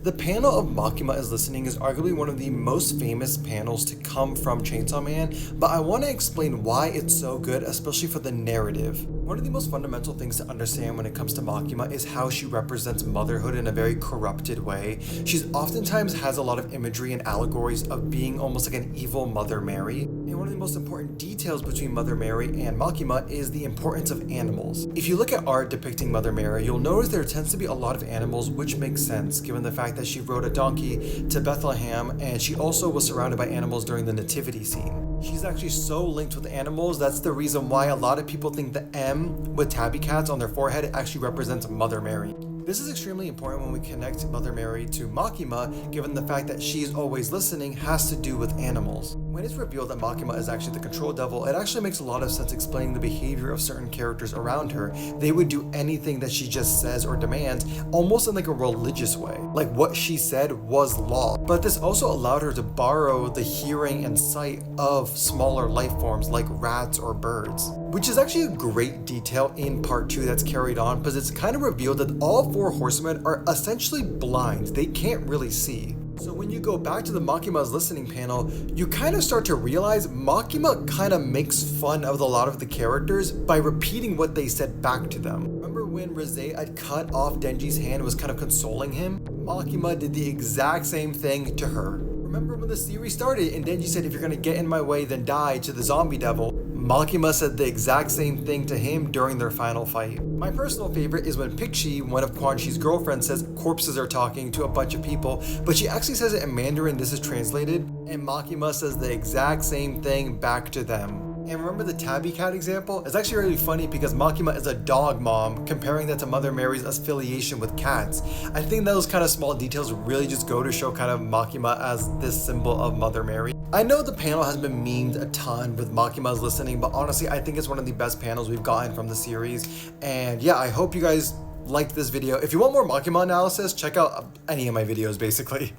The panel of Makima is listening is arguably one of the most famous panels to come from Chainsaw Man, but I want to explain why it's so good, especially for the narrative. One of the most fundamental things to understand when it comes to Makima is how she represents motherhood in a very corrupted way. She's oftentimes has a lot of imagery and allegories of being almost like an evil Mother Mary. And one of the most important details between Mother Mary and Makima is the importance of animals. If you look at art depicting Mother Mary, you'll notice there tends to be a lot of animals, which makes sense given the fact that she rode a donkey to Bethlehem and she also was surrounded by animals during the nativity scene. She's actually so linked with animals, that's the reason why a lot of people think the M with tabby cats on their forehead actually represents Mother Mary. This is extremely important when we connect Mother Mary to Makima, given the fact that she's always listening has to do with animals. When it's revealed that Makima is actually the control devil, it actually makes a lot of sense explaining the behavior of certain characters around her. They would do anything that she just says or demands, almost in like a religious way. Like what she said was law. But this also allowed her to borrow the hearing and sight of smaller life forms like rats or birds. Which is actually a great detail in part 2 that's carried on, because it's kind of revealed that all 4 horsemen are essentially blind. They can't really see. So when you go back to the Makima's listening panel, you kind of start to realize Makima kind of makes fun of a lot of the characters by repeating what they said back to them. Remember when Rizé had cut off Denji's hand and was kind of consoling him? Makima did the exact same thing to her. Remember when the series started and Denji said, "If you're gonna get in my way, then die," to the zombie devil? Makima said the exact same thing to him during their final fight. My personal favorite is when Pixie, one of Quan Chi's girlfriends, says corpses are talking to a bunch of people, but she actually says it in Mandarin, this is translated, and Makima says the exact same thing back to them. And remember the tabby cat example? It's actually really funny because Makima is a dog mom, comparing that to Mother Mary's affiliation with cats. I think those kind of small details really just go to show kind of Makima as this symbol of Mother Mary. I know the panel has been memed a ton with Makima's listening, but honestly, I think it's one of the best panels we've gotten from the series. And yeah, I hope you guys liked this video. If you want more Makima analysis, check out any of my videos basically.